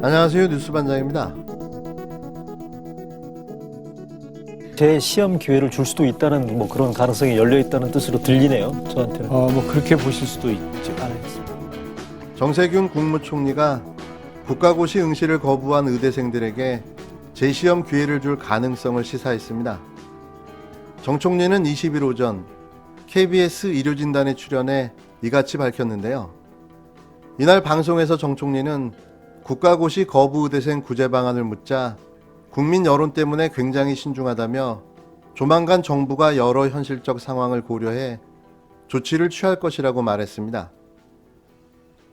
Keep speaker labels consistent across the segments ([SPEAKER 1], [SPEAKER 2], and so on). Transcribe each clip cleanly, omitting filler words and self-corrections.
[SPEAKER 1] 안녕하세요. 뉴스반장입니다.
[SPEAKER 2] 제 시험 기회를 줄 수도 있다는 그런 가능성이 열려 있다는 뜻으로 들리네요. 저한테는.
[SPEAKER 3] 그렇게 보실 수도 있죠.
[SPEAKER 1] 정세균 국무총리가 국가고시 응시를 거부한 의대생들에게 재시험 기회를 줄 가능성을 시사했습니다. 정 총리는 20일 오전 KBS 의료진단에 출연해 이같이 밝혔는데요. 이날 방송에서 정 총리는 국가고시 거부 의대생 구제 방안을 묻자 국민 여론 때문에 굉장히 신중하다며 조만간 정부가 여러 현실적 상황을 고려해 조치를 취할 것이라고 말했습니다.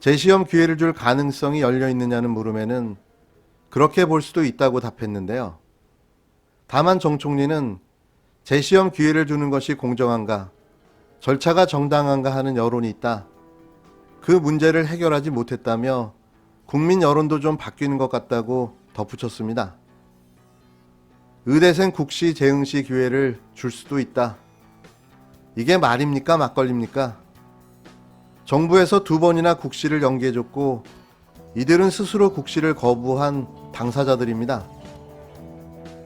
[SPEAKER 1] 재시험 기회를 줄 가능성이 열려 있느냐는 물음에는 그렇게 볼 수도 있다고 답했는데요. 다만 정 총리는 재시험 기회를 주는 것이 공정한가, 절차가 정당한가 하는 여론이 있다. 그 문제를 해결하지 못했다며 국민 여론도 좀 바뀌는 것 같다고 덧붙였습니다. 의대생 국시 재응시 기회를 줄 수도 있다. 이게 말입니까? 막걸리입니까? 정부에서 2번이나 국시를 연기해줬고 이들은 스스로 국시를 거부한 당사자들입니다.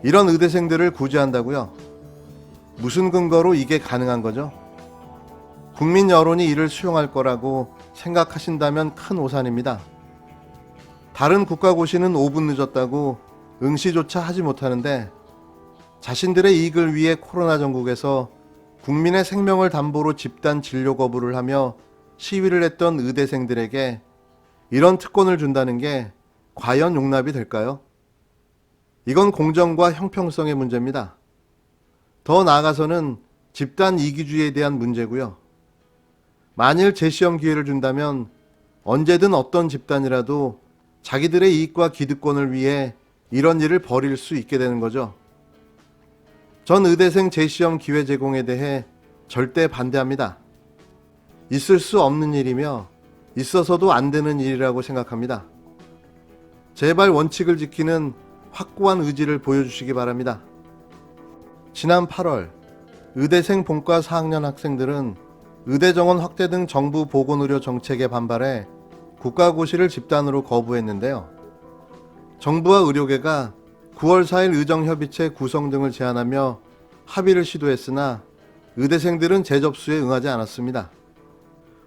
[SPEAKER 1] 이런 의대생들을 구제한다고요? 무슨 근거로 이게 가능한 거죠? 국민 여론이 이를 수용할 거라고 생각하신다면 큰 오산입니다. 다른 국가고시는 5분 늦었다고 응시조차 하지 못하는데 자신들의 이익을 위해 코로나 전국에서 국민의 생명을 담보로 집단 진료 거부를 하며 시위를 했던 의대생들에게 이런 특권을 준다는 게 과연 용납이 될까요? 이건 공정과 형평성의 문제입니다. 더 나아가서는 집단 이기주의에 대한 문제고요. 만일 재시험 기회를 준다면 언제든 어떤 집단이라도 자기들의 이익과 기득권을 위해 이런 일을 벌일 수 있게 되는 거죠. 전 의대생 재시험 기회 제공에 대해 절대 반대합니다. 있을 수 없는 일이며 있어서도 안 되는 일이라고 생각합니다. 제발 원칙을 지키는 확고한 의지를 보여주시기 바랍니다. 지난 8월 의대생 본과 4학년 학생들은 의대 정원 확대 등 정부 보건의료 정책에 반발해 국가고시를 집단으로 거부했는데요. 정부와 의료계가 9월 4일 의정협의체 구성 등을 제안하며 합의를 시도했으나 의대생들은 재접수에 응하지 않았습니다.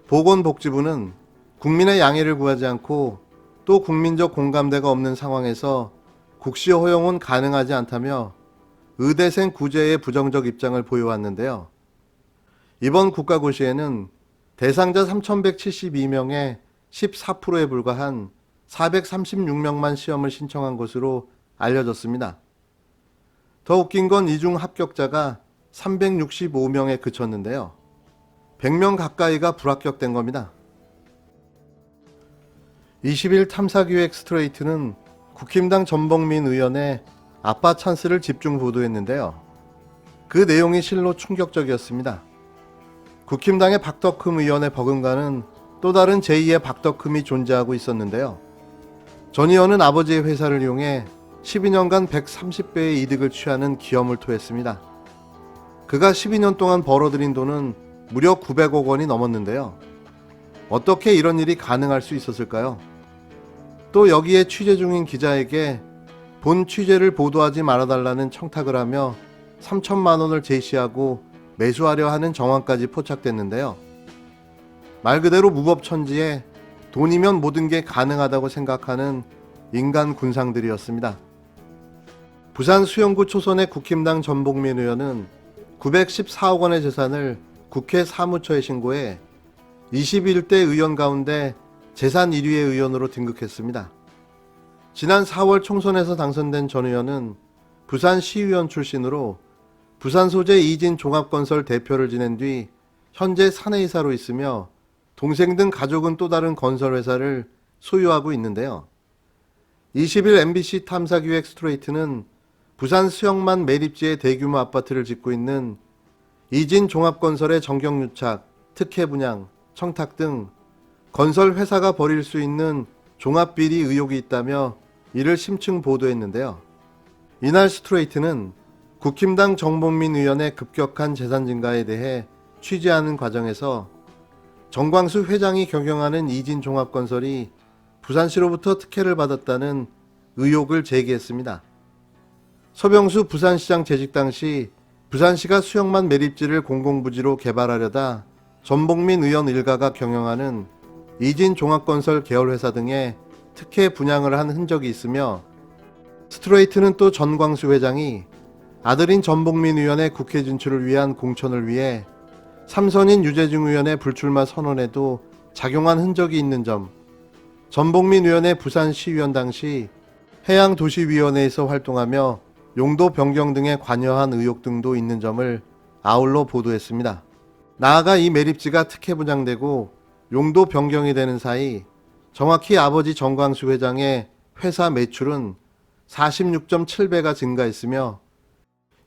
[SPEAKER 1] 보건복지부는 국민의 양해를 구하지 않고 또 국민적 공감대가 없는 상황에서 국시 허용은 가능하지 않다며 의대생 구제에 부정적 입장을 보여왔는데요. 이번 국가고시에는 대상자 3,172명의 14%에 불과한 436명만 시험을 신청한 것으로 알려졌습니다. 더 웃긴 건 이 중 합격자가 365명에 그쳤는데요. 100명 가까이가 불합격된 겁니다. 20일 탐사기획 스트레이트는 국힘당 전봉민 의원의 아빠 찬스를 집중 보도했는데요. 그 내용이 실로 충격적이었습니다. 국힘당의 박덕흠 의원의 버금가는 또 다른 제2의 박덕흠이 존재하고 있었는데요. 전 의원은 아버지의 회사를 이용해 12년간 130배의 이득을 취하는 기염을 토했습니다. 그가 12년 동안 벌어들인 돈은 무려 900억 원이 넘었는데요. 어떻게 이런 일이 가능할 수 있었을까요? 또 여기에 취재 중인 기자에게 본 취재를 보도하지 말아달라는 청탁을 하며 3천만 원을 제시하고 매수하려 하는 정황까지 포착됐는데요. 말 그대로 무법천지에 돈이면 모든 게 가능하다고 생각하는 인간 군상들이었습니다. 부산 수영구 초선의 국힘당 전봉민 의원은 914억 원의 재산을 국회 사무처에 신고해 21대 의원 가운데 재산 1위의 의원으로 등극했습니다. 지난 4월 총선에서 당선된 전 의원은 부산 시의원 출신으로 부산 소재 이진 종합건설 대표를 지낸 뒤 현재 사내이사로 있으며 동생 등 가족은 또 다른 건설회사를 소유하고 있는데요. 20일 MBC 탐사기획 스트레이트는 부산 수영만 매립지에 대규모 아파트를 짓고 있는 이진 종합건설의 정경유착, 특혜 분양, 청탁 등 건설회사가 벌일 수 있는 종합비리 의혹이 있다며 이를 심층 보도했는데요. 이날 스트레이트는 국힘당 정봉민 의원의 급격한 재산 증가에 대해 취재하는 과정에서 정광수 회장이 경영하는 이진종합건설이 부산시로부터 특혜를 받았다는 의혹을 제기했습니다. 서병수 부산시장 재직 당시 부산시가 수영만 매립지를 공공부지로 개발하려다 전복민 의원 일가가 경영하는 이진종합건설 계열회사 등에 특혜 분양을 한 흔적이 있으며, 스트레이트는 또 전광수 회장이 아들인 전복민 의원의 국회 진출을 위한 공천을 위해 삼선인 유재중 의원의 불출마 선언에도 작용한 흔적이 있는 점, 전복민 의원의 부산시의원 당시 해양도시위원회에서 활동하며 용도 변경 등에 관여한 의혹 등도 있는 점을 아울러 보도했습니다. 나아가 이 매립지가 특혜 분양되고 용도 변경이 되는 사이 정확히 아버지 전광수 회장의 회사 매출은 46.7배가 증가했으며,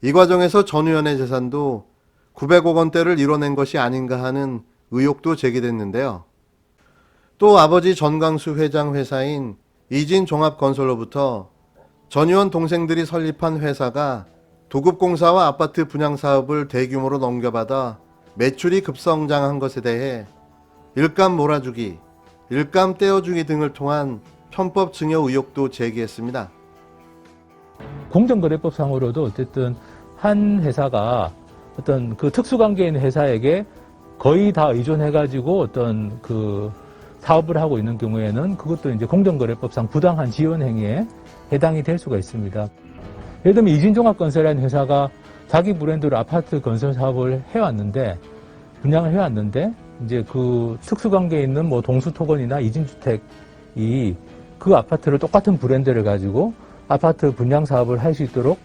[SPEAKER 1] 이 과정에서 전 의원의 재산도 900억 원대를 이뤄낸 것이 아닌가 하는 의혹도 제기됐는데요. 또 아버지 전광수 회장 회사인 이진종합건설로부터 전 의원 동생들이 설립한 회사가 도급공사와 아파트 분양 사업을 대규모로 넘겨받아 매출이 급성장한 것에 대해 일감 몰아주기, 일감 떼어주기 등을 통한 편법 증여 의혹도 제기했습니다.
[SPEAKER 4] 공정거래법상으로도 어쨌든 한 회사가 어떤 그 특수관계에 있는 회사에게 거의 다 의존해가지고 어떤 그 사업을 하고 있는 경우에는 그것도 이제 공정거래법상 부당한 지원 행위에 해당이 될 수가 있습니다. 예를 들면 이진종합건설이라는 회사가 자기 브랜드로 아파트 건설 사업을 해왔는데, 분양을 해왔는데, 이제 그 특수관계에 있는 뭐 동수토건이나 이진주택이 그 아파트를 똑같은 브랜드를 가지고 아파트 분양 사업을 할 수 있도록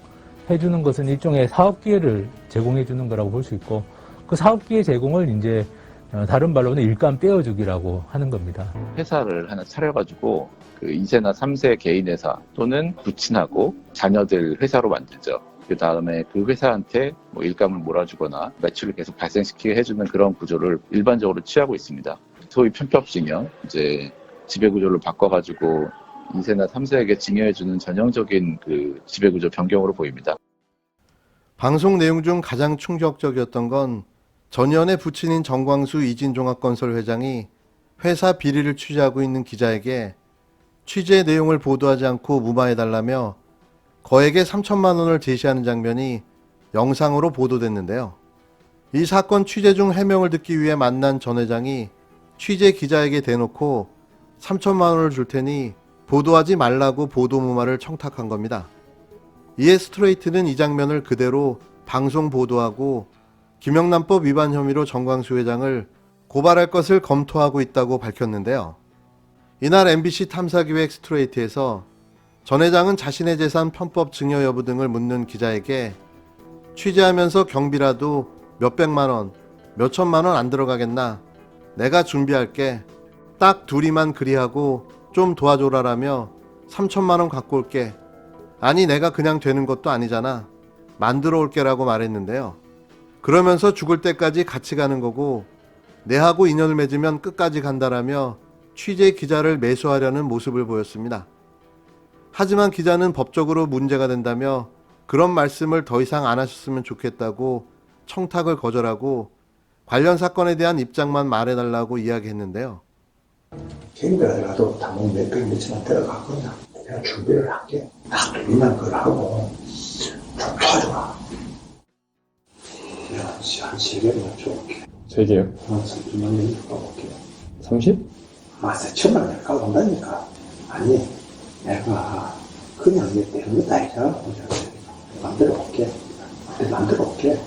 [SPEAKER 4] 해주는 것은 일종의 사업 기회를 제공해 주는 거라고 볼 수 있고, 그 사업 기회 제공을 이제 다른 말로는 일감 떼어주기라고 하는 겁니다.
[SPEAKER 5] 회사를 하나 차려가지고 그 2세나 3세 개인 회사 또는 부친하고 자녀들 회사로 만들죠. 그 다음에 그 회사한테 뭐 일감을 몰아주거나 매출을 계속 발생시키게 해주는 그런 구조를 일반적으로 취하고 있습니다. 소위 편법증여, 이제 지배구조를 바꿔가지고 2세나 3세에게 증여해주는 전형적인 그 지배구조 변경으로 보입니다.
[SPEAKER 1] 방송 내용 중 가장 충격적이었던 건 전 의원의 부친인 전광수 이진종합건설 회장이 회사 비리를 취재하고 있는 기자에게 취재 내용을 보도하지 않고 무마해달라며 거액의 3천만 원을 제시하는 장면이 영상으로 보도됐는데요. 이 사건 취재 중 해명을 듣기 위해 만난 전 회장이 취재 기자에게 대놓고 3천만 원을 줄 테니 보도하지 말라고 보도 무마를 청탁한 겁니다. 이에 스트레이트는 이 장면을 그대로 방송 보도하고 김영란법 위반 혐의로 전광수 회장을 고발할 것을 검토하고 있다고 밝혔는데요. 이날 MBC 탐사기획 스트레이트에서 전 회장은 자신의 재산 편법 증여 여부 등을 묻는 기자에게 취재하면서 경비라도 몇백만 원, 몇천만 원 안 들어가겠나? 내가 준비할게. 딱 둘이만 그리하고 좀 도와줘라라며 3천만 원 갖고 올게. 아니 내가 그냥 되는 것도 아니잖아. 만들어 올게라고 말했는데요. 그러면서 죽을 때까지 같이 가는 거고 내하고 인연을 맺으면 끝까지 간다라며 취재 기자를 매수하려는 모습을 보였습니다. 하지만 기자는 법적으로 문제가 된다며 그런 말씀을 더 이상 안 하셨으면 좋겠다고 청탁을 거절하고 관련 사건에 대한 입장만 말해달라고 이야기했는데요.
[SPEAKER 6] 경비라도 당분 몇백 몇천만 들어가거나 내가 준비를 할게. 딱 둘이만 그걸 하고 좀 도와줘라. 내가 한 3개월만 줘볼게.
[SPEAKER 7] 3개요?
[SPEAKER 6] 30만 원 가볼게.
[SPEAKER 7] 30?
[SPEAKER 6] 4천만 원 가본다니까. 아니 내가 그냥 내 때는 것도 아니잖아. 만들어 볼게. 만들어 볼게.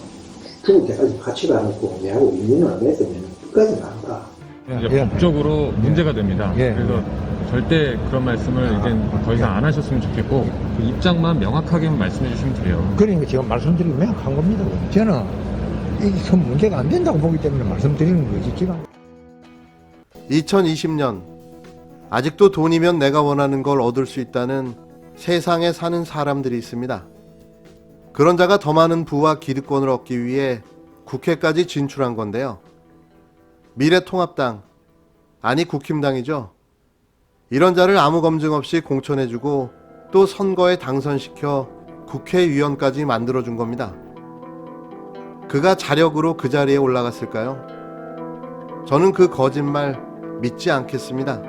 [SPEAKER 6] 죽을 때까지 같이 가놓고 내하고 인연을 맺으면 끝까지 간다.
[SPEAKER 8] 이제 법적으로 문제가 됩니다. 그래서 절대 그런 말씀을 이제 더 이상 안 하셨으면 좋겠고 그 입장만 명확하게 말씀해 주시면 돼요.
[SPEAKER 9] 그러니까 제가 말씀드리고 명확한 겁니다. 저는 이게 큰 문제가 안 된다고 보기 때문에 말씀드리는 거지. 지금
[SPEAKER 1] 2020년 아직도 돈이면 내가 원하는 걸 얻을 수 있다는 세상에 사는 사람들이 있습니다. 그런 자가 더 많은 부와 기득권을 얻기 위해 국회까지 진출한 건데요. 미래통합당, 아니 국힘당이죠. 이런 자를 아무 검증 없이 공천해주고 또 선거에 당선시켜 국회의원까지 만들어준 겁니다. 그가 자력으로 그 자리에 올라갔을까요? 저는 그 거짓말 믿지 않겠습니다.